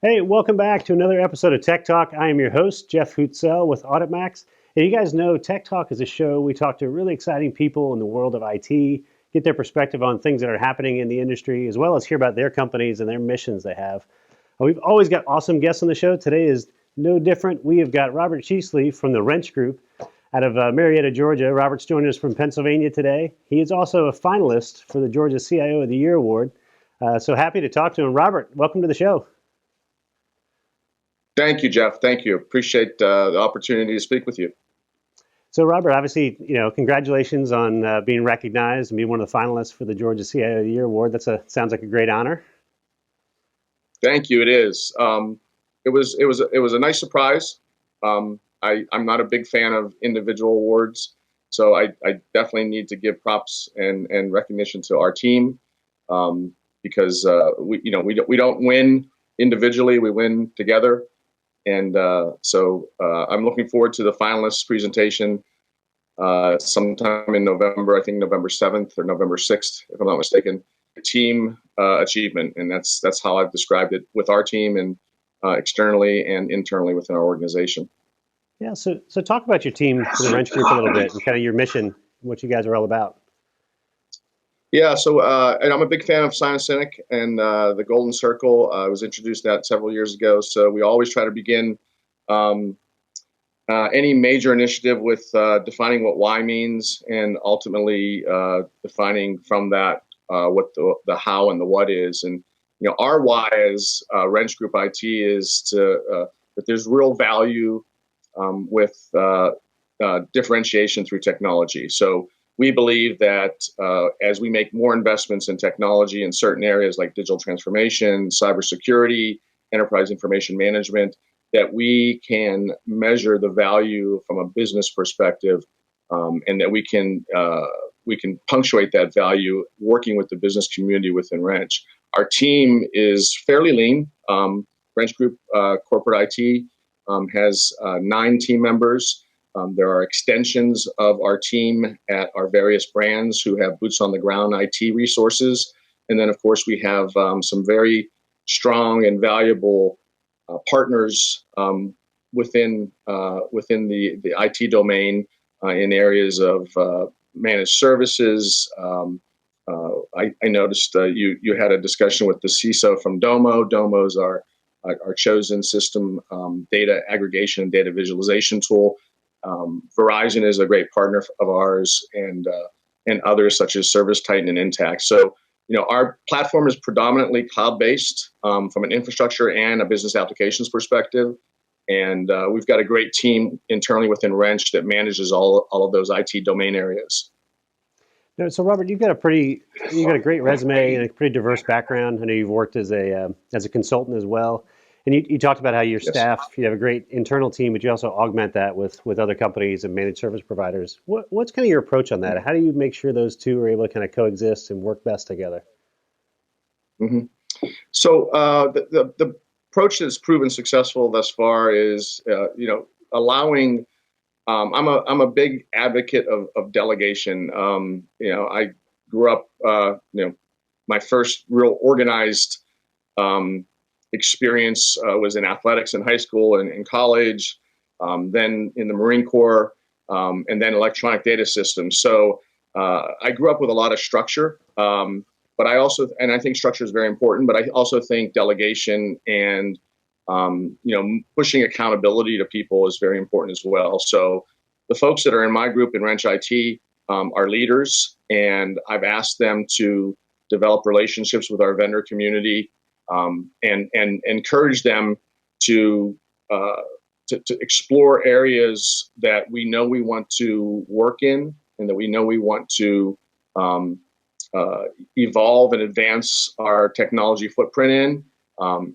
Hey, welcome back to another episode of Tech Talk. I am your host, Jeff Hootselle with AuditMax. And you guys know Tech Talk is a show we talk to really exciting people in the world of IT, get their perspective on things that are happening in the industry, as well as hear about their companies and their missions they have. We've always got awesome guests on the show. Today is no different. We have got Robert Sheesley from the Wrench Group out of Marietta, Georgia. Robert's joining us from Pennsylvania today. He is also a finalist for the Georgia CIO of the Year Award. So happy to talk to him. Robert, welcome to the show. Thank you, Jeff. Thank you. Appreciate the opportunity to speak with you. So, Robert, obviously, congratulations on being recognized and being one of the finalists for the Georgia CIO of the Year Award. Sounds like a great honor. Thank you. It is. It was a nice surprise. I'm not a big fan of individual awards, so I definitely need to give props and recognition to our team because we don't win individually; we win together. And so I'm looking forward to the finalists presentation sometime in November, I think November 7th or November 6th, if I'm not mistaken. Team achievement, and that's how I've described it with our team and externally and internally within our organization. Yeah, so talk about your team, the Wrench Group, a little bit, and kind of your mission, what you guys are all about. Yeah, so and I'm a big fan of Simon Sinek and the Golden Circle. I was introduced that several years ago. So we always try to begin any major initiative with defining what why means, and ultimately defining from that what the how and the what is. And our why as Wrench Group IT is that there's real value with differentiation through technology. So we believe that as we make more investments in technology in certain areas like digital transformation, cybersecurity, enterprise information management, that we can measure the value from a business perspective, and that we can punctuate that value working with the business community within Wrench. Our team is fairly lean. Wrench Group Corporate IT has 9 team members. There are extensions of our team at our various brands who have boots on the ground IT resources. And then, of course, we have some very strong and valuable partners within the IT domain in areas of managed services. I noticed you had a discussion with the CISO from Domo. Domo's our chosen system data aggregation and data visualization tool. Verizon is a great partner of ours, and others such as ServiceTitan and Intact. So, our platform is predominantly cloud-based from an infrastructure and a business applications perspective, and we've got a great team internally within Wrench that manages all of those IT domain areas. So, Robert, you've got a great resume and a pretty diverse background. I know you've worked as a consultant as well. And you talked about how your staff, you have a great internal team, but you also augment that with other companies and managed service providers. What's kind of your approach on that? How do you make sure those two are able to kind of coexist and work best together? Mm-hmm. So the approach that's proven successful thus far is, allowing. I'm a big advocate of delegation. I grew up, my first real organized experience was in athletics in high school and in college, then in the Marine Corps, and then electronic data systems. So I grew up with a lot of structure, but I think structure is very important, but I also think delegation and, pushing accountability to people is very important as well. So the folks that are in my group in Wrench IT are leaders, and I've asked them to develop relationships with our vendor community, and encourage them to explore areas that we know we want to work in, and that we know we want to evolve and advance our technology footprint in,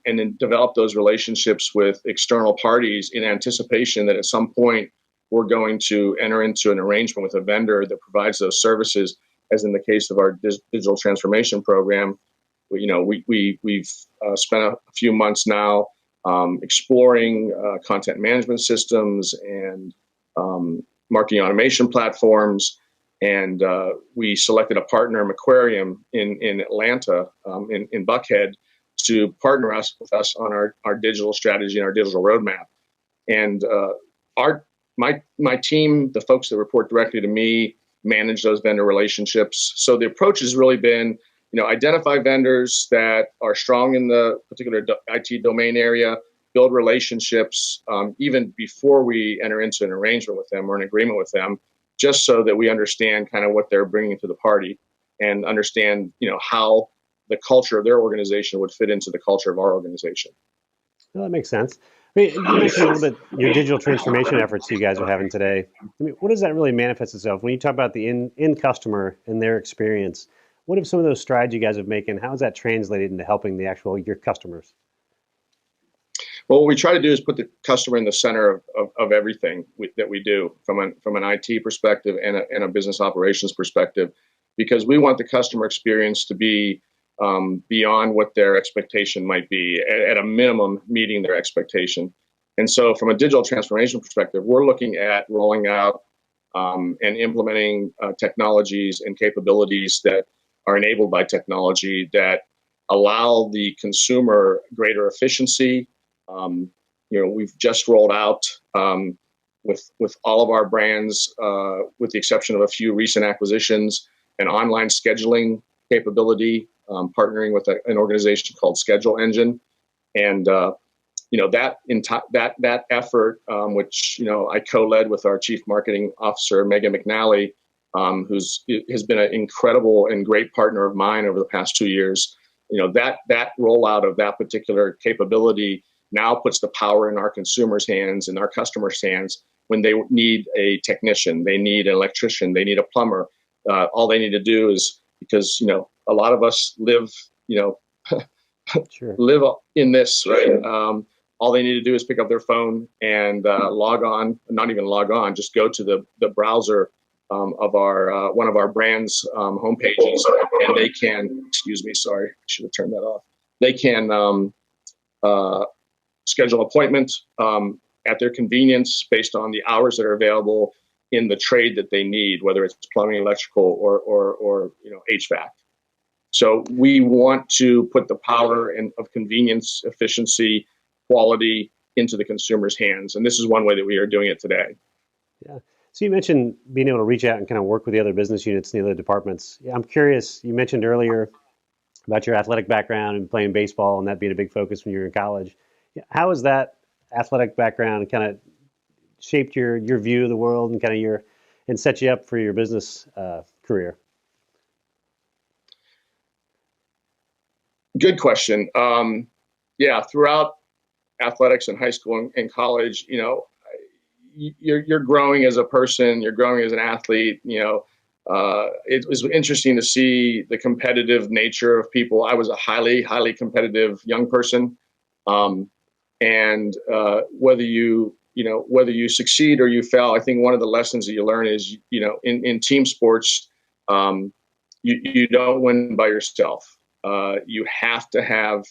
and then develop those relationships with external parties in anticipation that at some point we're going to enter into an arrangement with a vendor that provides those services, as in the case of our digital transformation program. We've spent a few months now exploring content management systems and marketing automation platforms, and we selected a partner, Aquarium, in Atlanta, in Buckhead, to partner with us on our digital strategy and our digital roadmap. And my team, the folks that report directly to me, manage those vendor relationships. So the approach has really been, identify vendors that are strong in the particular IT domain area, build relationships even before we enter into an arrangement with them or an agreement with them, just so that we understand kind of what they're bringing to the party and understand, how the culture of their organization would fit into the culture of our organization. Well, that makes sense. I mean, you mentioned a little bit your digital transformation efforts you guys are having today. I mean, what does that really manifest itself when you talk about the end customer and their experience? What have some of those strides you guys have making? How is that translated into helping your customers? Well, what we try to do is put the customer in the center of everything that we do from an IT perspective and a business operations perspective, because we want the customer experience to be beyond what their expectation might be, at a minimum meeting their expectation. And so from a digital transformation perspective, we're looking at rolling out and implementing technologies and capabilities that are enabled by technology that allow the consumer greater efficiency. We've just rolled out with all of our brands, with the exception of a few recent acquisitions, an online scheduling capability, partnering with an organization called Schedule Engine, and that effort, which I co-led with our Chief Marketing Officer Megan McNally, has been an incredible and great partner of mine over the past 2 years. That rollout of that particular capability now puts the power in our consumers' hands and our customers' hands when they need a technician, they need an electrician, they need a plumber. All they need to do is, because a lot of us live Sure. live in this, right? All they need to do is pick up their phone and log on, not even log on, just go to the browser of our one of our brands homepages, and they can, excuse me, sorry, I should have turned that off. They can schedule appointments at their convenience based on the hours that are available in the trade that they need, whether it's plumbing, electrical, or HVAC. So we want to put the power of convenience, efficiency, quality into the consumer's hands, and this is one way that we are doing it today. Yeah. So you mentioned being able to reach out and kind of work with the other business units and the other departments. Yeah, I'm curious. You mentioned earlier about your athletic background and playing baseball, and that being a big focus when you were in college. How has that athletic background kind of shaped your view of the world and and set you up for your business career? Good question. Throughout athletics in high school and college, you're growing as a person, you're growing as an athlete. It was interesting to see the competitive nature of people. I was a highly, highly competitive young person. And whether you succeed or you fail, I think one of the lessons that you learn is, in team sports, you don't win by yourself. You have to have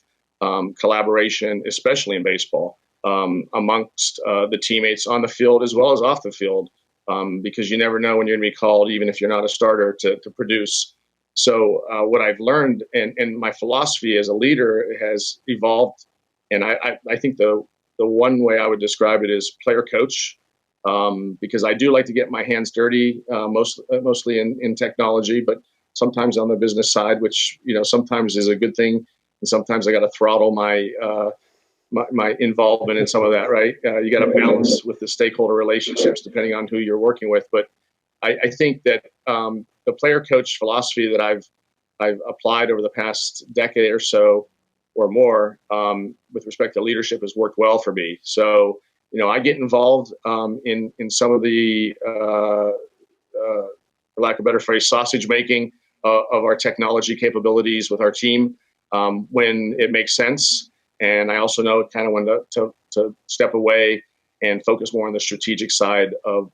collaboration, especially in baseball, amongst the teammates on the field as well as off the field, because you never know when you're going to be called, even if you're not a starter, to produce. So what I've learned and my philosophy as a leader has evolved. And I think the one way I would describe it is player coach, because I do like to get my hands dirty, mostly in technology, but sometimes on the business side, which sometimes is a good thing, and sometimes I got to throttle my involvement in some of that. Right? You got to balance with the stakeholder relationships depending on who you're working with. But I think that the player coach philosophy that I've applied over the past decade or so, or more, with respect to leadership, has worked well for me. So, I get involved in some of the, for lack of a better phrase, sausage making of our technology capabilities with our team when it makes sense. And I also know kind of when to step away and focus more on the strategic side of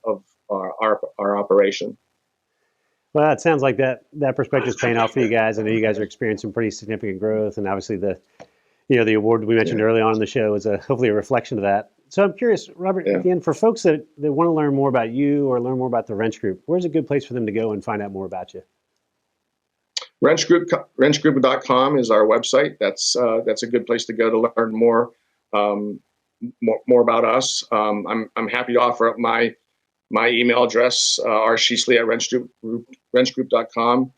our operation. Well, it sounds like that perspective is paying off for you guys. I know you guys are experiencing pretty significant growth, and obviously the award we mentioned early on in the show is hopefully a reflection of that. So I'm curious, Robert, again, for folks that want to learn more about you or learn more about the Wrench Group, where's a good place for them to go and find out more about you? Wrenchgroup.com is our website. That's a good place to go to learn more about us. I'm happy to offer up my email address, rsheesley@wrenchgroup.com,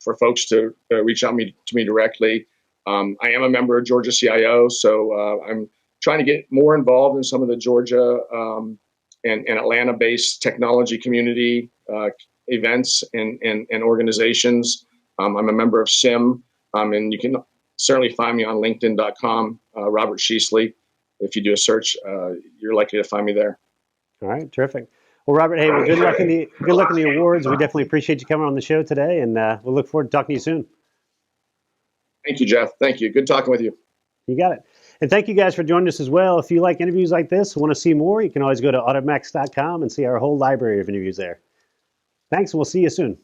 for folks to reach out to me directly. I am a member of Georgia CIO, so I'm trying to get more involved in some of the Georgia and Atlanta-based technology community events and organizations. I'm a member of SIM, and you can certainly find me on LinkedIn.com, Robert Sheesley. If you do a search, you're likely to find me there. All right, terrific. Well, Robert, hey, well, good luck in the awards. We definitely appreciate you coming on the show today, and we'll look forward to talking to you soon. Thank you, Jeff. Thank you. Good talking with you. You got it. And thank you guys for joining us as well. If you like interviews like this, want to see more, you can always go to automax.com and see our whole library of interviews there. Thanks, and we'll see you soon.